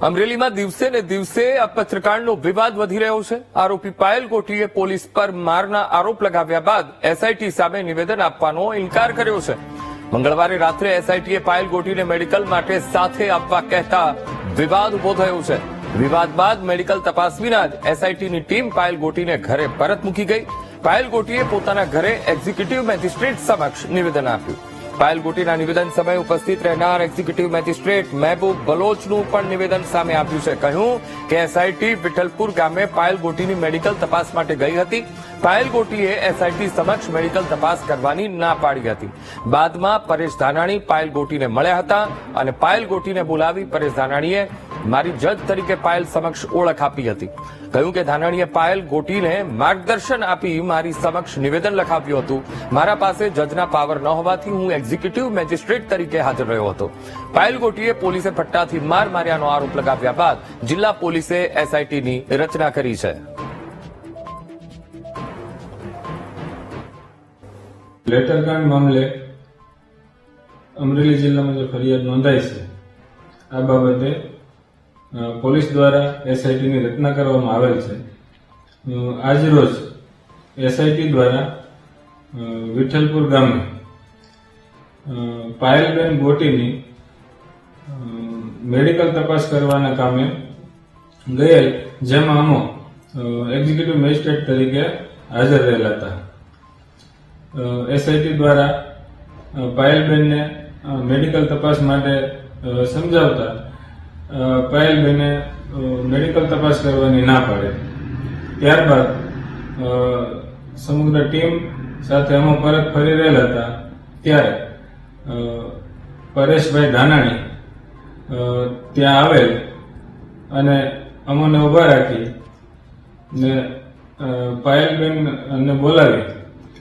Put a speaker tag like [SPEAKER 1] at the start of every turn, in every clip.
[SPEAKER 1] અમરેલીમાં દિવસે ને દિવસે આ પત્રકારનો વિવાદ વધી રહ્યો છે। આરોપી પાયલ ગોટીએ પોલીસ પર મારના આરોપ લગાવ્યા બાદ એસઆઈટી સામે નિવેદન આપવાનો ઇનકાર કર્યો છે। મંગળવારે રાત્રે એસઆઈટીએ પાયલ ગોટીને મેડિકલ માટે સાથે આપવા કહેતા વિવાદ ઉભો થયો છે। વિવાદ બાદ મેડિકલ તપાસ વિના જ એસઆઈટીની ટીમ પાયલ ગોટીને ઘરે પરત મૂકી ગઈ। પાયલ ગોટીએ પોતાના ઘરે એક્ઝિક્યુટિવ મેજિસ્ટ્રેટ સમક્ષ નિવેદન આપ્યું। પાયલ ગોટીના નિવેદન સમયે ઉપસ્થિત રહેનાર એક્ઝિક્યુટિવ મેજિસ્ટ્રેટ મહેબૂબ બલોચનું પણ નિવેદન સામે આવ્યું છે। કહ્યું કે એસઆઈટી વિઠ્ઠલપુર ગામે પાયલ ગોટીની મેડિકલ તપાસ માટે ગઈ હતી। પાયલ ગોટીએ એસઆઈટી સમક્ષ મેડિકલ તપાસ કરવાની ના પાડી હતી। બાદમાં પરેશ ધાનાણી પાયલ ગોટીને મળ્યા હતા અને પાયલ ગોટીને બોલાવી પરેશ ધાનાણીએ મારી જજ તરીકે પાયલ સમક્ષ ઓળખ આપી હતી। કહ્યું કે ધાનાણીએ પાયલ ગોટીને માર્ગદર્શન આપી મારી સમક્ષ નિવેદન લખાવ્યું હતું। મારા પાસે જજના પાવર ન હોવાથી હું એક્ઝિક્યુટિવ મેજિસ્ટ્રેટ તરીકે હાજર રહ્યો હતો। પાયલ ગોટીએ પોલીસે પટ્ટાથી માર માર્યાનો આરોપ લગાવ્યા બાદ જિલ્લા પોલીસે એસઆઈટીની રચના કરી છે।
[SPEAKER 2] લેટરકાંડ મામલે અમરેલી જિલ્લામાં જે ફરિયાદ નોંધાઈ છે આ બાબતે પોલીસ દ્વારા એસઆઈટીની રચના કરવામાં આવેલ છે। આજરોજ એસઆઈટી દ્વારા વિઠ્ઠલપુર ગામે પાયલબેન ગોટીની મેડિકલ તપાસ કરવાના કામે ગયેલ, જેમાં અમો એક્ઝિક્યુટિવ મેજિસ્ટ્રેટ તરીકે હાજર રહેલા હતા। એસઆઈટી દ્વારા પાયલબેનને મેડિકલ તપાસ માટે સમજાવતા પાયલબેને મેડિકલ તપાસ કરવાની ના પાડે। ત્યારબાદ સમગ્ર ટીમ સાથે અમે પરત ફરી રહેલા હતા ત્યારે પરેશભાઈ ધાનાણી ત્યાં આવેલ અને અમને ઉભા રાખી ને પાયલબેનને બોલાવી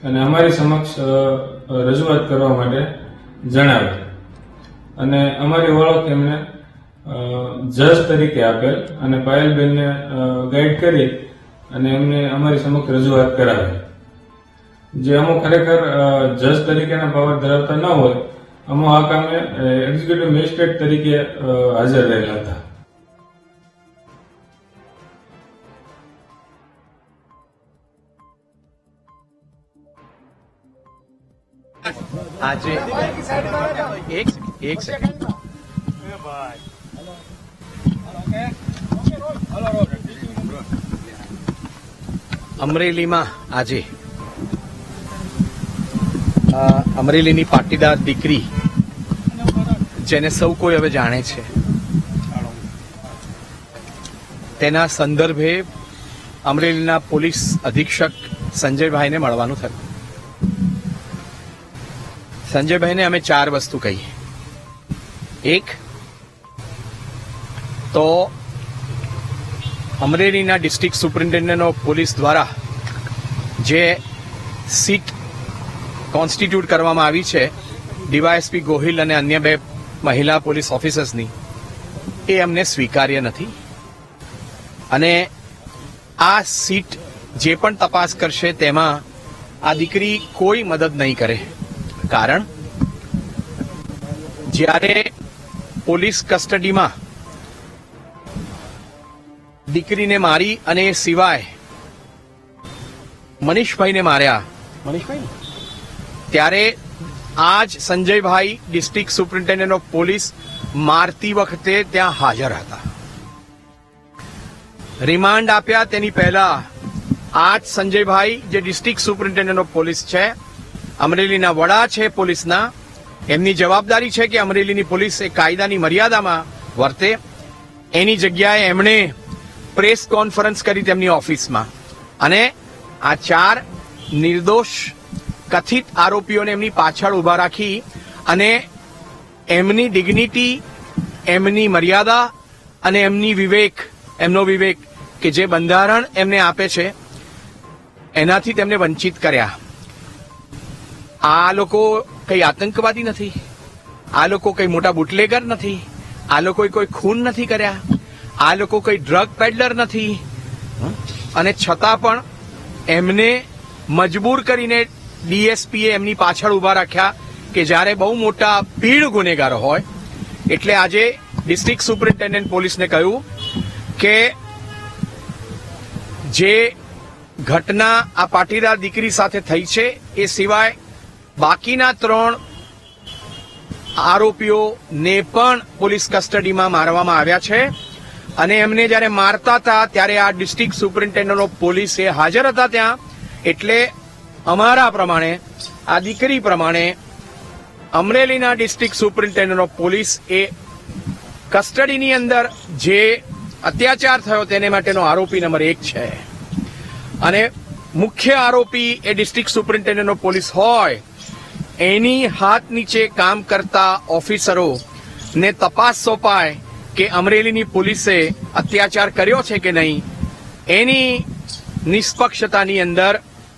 [SPEAKER 2] અને અમારી સમક્ષ રજૂઆત કરવા માટે જણાવેલ અને અમારી ઓળખ એમને જજ તરીકે આપેલ અને પાયલબેનને ગાઈડ કરી અને એમને અમારી સમક્ષ રજૂઆત કરાવેલ। જે અમો ખરેખર જજ તરીકેના પાવર ધરાવતા ન હોય, અમો આ કામે એક્ઝિક્યુટિવ મેજિસ્ટ્રેટ તરીકે હાજર રહેલા હતા।
[SPEAKER 3] આજે એક સેકન્ડ અમરેલીમાં આજે અમરેલીની પાટીદાર દીકરી, જેને સૌ કોઈ હવે જાણે છે, તેના સંદર્ભે અમરેલીના પોલીસ અધિક્ષક સંજયભાઈને મળવાનું થયું। સંજયભાઈને અમે 4 વસ્તુ કહી। એક તો અમરેલીના ડિસ્ટ્રિક્ટ સુપરિન્ટેન્ડન્ટ ઓફ પોલીસ દ્વારા જે સીટ કોન્સ્ટિટ્યુટ કરવામાં આવી છે ડીવાયએસપી ગોહિલ અને અન્ય 2 મહિલા પોલીસ ઓફિસર્સની, એ અમને સ્વીકાર્ય નથી અને આ સીટ જે પણ તપાસ કરશે તેમાં આ દીકરી કોઈ મદદ નહીં કરે। કારણ જ્યારે પોલીસ કસ્ટડીમાં દીકરીને મારી અને એ સિવાય મનીષભાઈને માર્યા, ત્યારે આજ સંજયભાઈ ડિસ્ટ્રિક્ટ સુપરિન્ટેન્ડન્ટ ઓફ પોલીસ મારતી વખતે ત્યાં હાજર હતા। રિમાન્ડ આપ્યા તેની પહેલા આજ સંજયભાઈ જે ડિસ્ટ્રિક્ટ સુપરિન્ટેન્ડન્ટ ઓફ પોલીસ છે, અમરેલીના વડા છે પોલીસના, એમની જવાબદારી છે કે અમરેલીની પોલીસ એ કાયદાની મર્યાદામાં વર્તે। એની જગ્યાએ એમણે પ્રેસ કોન્ફરન્સ કરી તેમની ઓફિસમાં અને આ 4 નિર્દોષ કથિત આરોપીઓને એમની પાછળ ઉભા રાખી અને એમની ડિગ્નિટી, એમની મર્યાદા અને એમનો વિવેક કે જે બંધારણ એમને આપે છે એનાથી તેમને વંચિત કર્યા। આ લોકો કઈ આતંકવાદી નથી, આ લોકો કઈ મોટા બુટલેગર નથી, આ લોકોએ કોઈ ખૂન નથી કર્યા, આ લોકો કઈ ડ્રગ પેડલર નથી અને છતાં પણ એમને મજબૂર કરીને ડીએસપીએ એમની પાછળ ઉભા રાખ્યા કે જ્યારે બહુ મોટા ભીડ ગુનેગારો હોય એટલે આજે ડિસ્ટ્રિક્ટ સુપરિન્ટેન્ડન્ટ પોલીસને કહ્યું કે જે ઘટના આ પાટીદાર દીકરી સાથે થઈ છે એ સિવાય બાકીના 3 આરોપીઓને પણ પોલીસ કસ્ટડીમાં મારવામાં આવ્યા છે અને એમને જ્યારે મારતા હતા ત્યારે આ ડિસ્ટ્રિક્ટ સુપરિન્ટેન્ડન્ટ ઓફ પોલીસ એ હાજર હતા ત્યાં. એટલે અમારા પ્રમાણે આ દીકરી પ્રમાણે અમરેલીના ડિસ્ટ્રિક્ટ સુપરિન્ટેન્ડન્ટ ઓફ પોલીસ એ કસ્ટડીની અંદર જે અત્યાચાર થયો તેને માટેનો આરોપી નંબર 1 છે અને મુખ્ય આરોપી એ ડિસ્ટ્રિક્ટ સુપરિન્ટેન્ડન્ટ ઓફ પોલીસ હોય એની હાથ નીચે કામ કરતા ઓફિસરોને તપાસ સોંપાય કે અમરેલીની પોલીસે અત્યાચાર કર્યો છે કે નહીં, એની નિષ્પક્ષતાની અંદર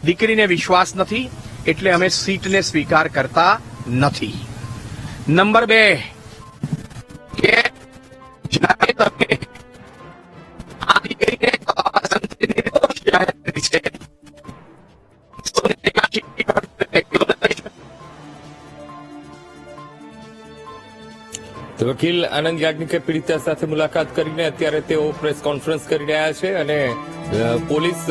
[SPEAKER 3] દીકરીને વિશ્વાસ નથી એટલે અમે સીટને સ્વીકાર કરતા નથી. નંબર 2 કે જ્યારે તમે આ દીકરીને તપાસ અંતે નિર્દોષ જાહેર કરી છે
[SPEAKER 1] તો વકીલ આનંદ યાજ્ઞિકે પીડિતા સાથે મુલાકાત કરીને અત્યારે તેઓ પ્રેસ કોન્ફરન્સ કરી રહ્યા છે અને પોલીસ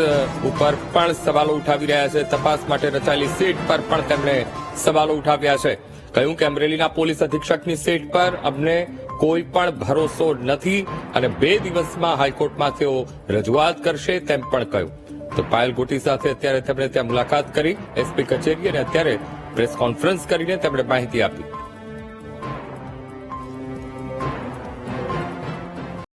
[SPEAKER 1] ઉપર પણ સવાલો ઉઠાવી રહ્યા છે. તપાસ માટે રચાયેલી સીટ પર પણ તેમણે સવાલો ઉઠાવ્યા છે. કહ્યું કે અમરેલીના પોલીસ અધિક્ષકની સીટ પર અમને કોઈ પણ ભરોસો નથી અને 2 દિવસમાં હાઈકોર્ટમાં તેઓ રજૂઆત કરશે તેમ પણ કહ્યું. તો પાયલ ગોટી સાથે અત્યારે તેમણે ત્યાં મુલાકાત કરી એસપી કચેરી અને અત્યારે પ્રેસ કોન્ફરન્સ કરીને તેમણે માહિતી આપી.